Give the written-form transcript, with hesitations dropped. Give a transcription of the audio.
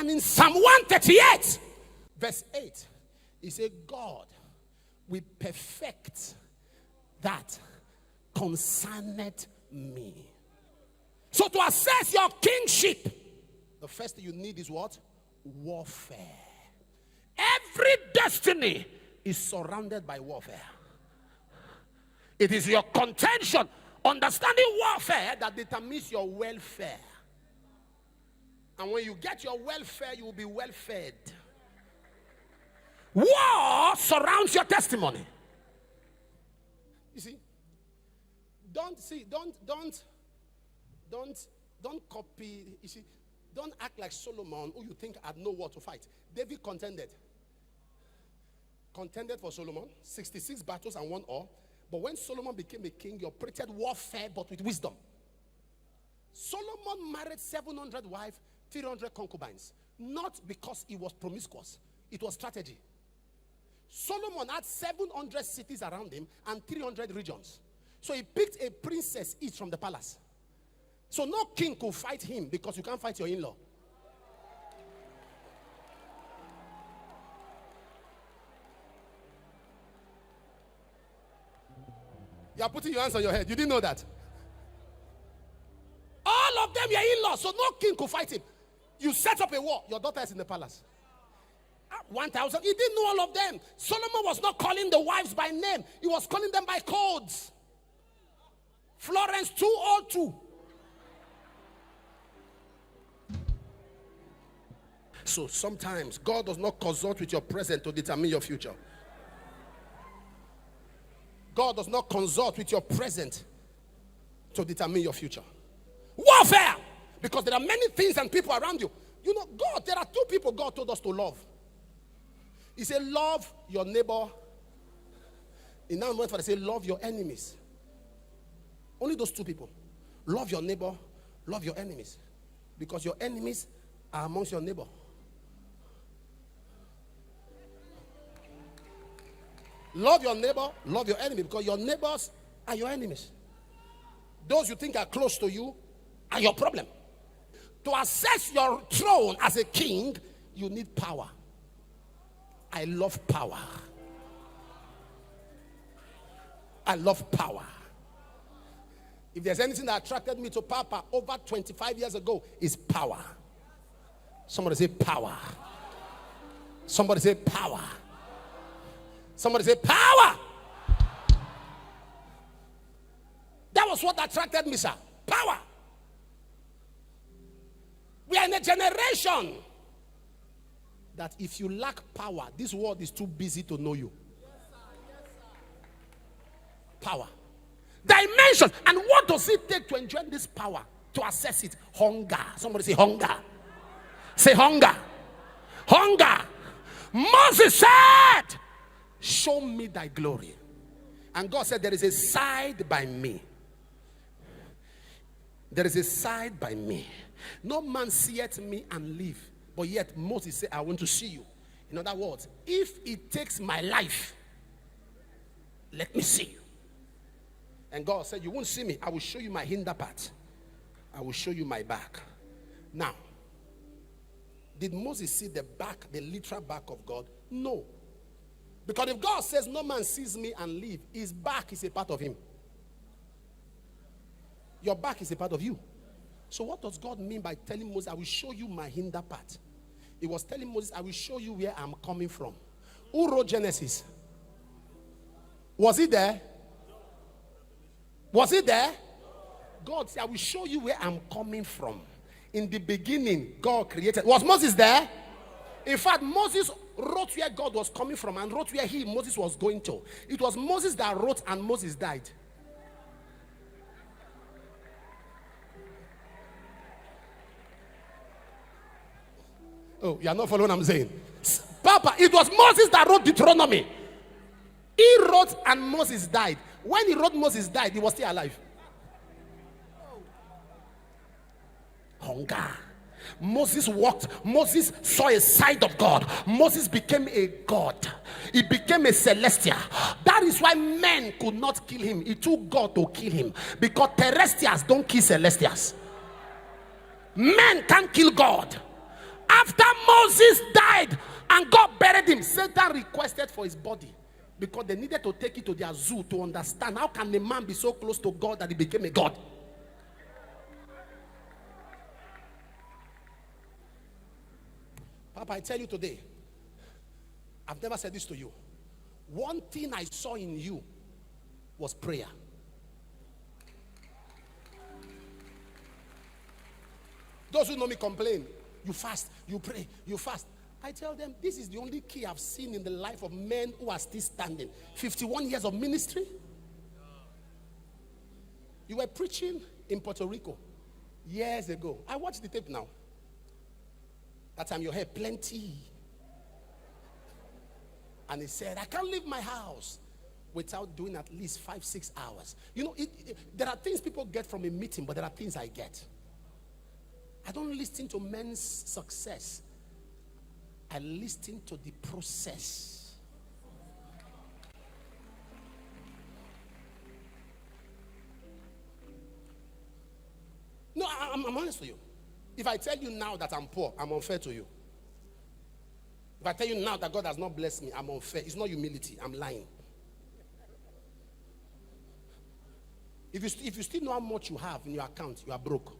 And in Psalm 138, verse 8, he said, God will perfect that concerneth me. So to assess your kingship, the first thing you need is what? Warfare. Every destiny is surrounded by warfare. It is your contention, understanding warfare, that determines your welfare. And when you get your welfare, you will be well fed. War surrounds your testimony. You see, don't copy. You see, don't act like Solomon, who you think had no war to fight. David contended for Solomon, 66 battles and 1 war. But when Solomon became a king, he operated warfare, but with wisdom. Solomon married 700 wives, 300 concubines. Not because he was promiscuous. It was strategy. Solomon had 700 cities around him and 300 regions. So he picked a princess each from the palace. So no king could fight him because you can't fight your in-law. You are putting your hands on your head. You didn't know that. All of them were in-laws, so no king could fight him. You set up a war. Your daughter is in the palace. 1,000. He didn't know all of them. Solomon was not calling the wives by name. He was calling them by codes. Florence 202. So sometimes God does not consult with your present to determine your future. God does not consult with your present to determine your future. Warfare! Because there are many things and people around you. You know, God, there are 2 people God told us to love. He said, love your neighbor. In that moment, they say, love your enemies. Only those 2 people. Love your neighbor, love your enemies. Because your enemies are amongst your neighbor. Love your neighbor, love your enemy, because your neighbors are your enemies. Those you think are close to you are your problem. To assess your throne as a king, you need power. I love power. I love power. If there's anything that attracted me to Papa over 25 years ago, is power. Somebody say power. Somebody say power. Somebody say power. That was what attracted me, sir. Power. We are in a generation that if you lack power, this world is too busy to know you. Power. Dimension. And what does it take to enjoy this power? To assess it. Hunger. Somebody say hunger. Say hunger. Hunger. Moses said, show me thy glory. And God said, there is a side by me. There is a side by me. No man seeth me and live. But yet Moses said, I want to see you. In other words, if it takes my life, let me see you. And God said, you won't see me. I will show you my hinder part. I will show you my back. Now, did Moses see the back, the literal back of God? No. Because if God says no man sees me and live, his back is a part of him. Your back is a part of you. So what does God mean by telling Moses, I will show you my hinder part? He was telling Moses, I will show you where I'm coming from. Who wrote Genesis? Was he there? Was he there? God said, I will show you where I'm coming from. In the beginning, God created. Was Moses there? In fact, Moses wrote where God was coming from and wrote where Moses was going to. It was Moses that wrote and Moses died. Oh, you are not following what I'm saying. Papa, it was Moses that wrote Deuteronomy. He wrote and Moses died. When he wrote Moses died, he was still alive. Hunger. Moses walked. Moses saw a side of God. Moses became a god. He became a celestial. That is why men could not kill him. It took God to kill him. Because terrestrials don't kill celestials. Men can't kill God. After Christ died and God buried him, Satan requested for his body because they needed to take it to their zoo to understand how can a man be so close to God that he became a god. Papa, I tell you today, I've never said this to you. One thing I saw in you was prayer. Those who know me complain, you fast, you pray, you fast. I tell them, this is the only key I've seen in the life of men who are still standing. 51 years of ministry. You were preaching in Puerto Rico years ago. I watched the tape now. That time your hair plenty. And he said, I can't leave my house without doing at least 5-6 hours. You know, there are things people get from a meeting, but there are things I get. I don't listen to men's success. I listen to the process. No, I'm honest with you. If I tell you now that I'm poor, I'm unfair to you. If I tell you now that God has not blessed me, I'm unfair. It's not humility. I'm lying. If you still know how much you have in your account, you are broke.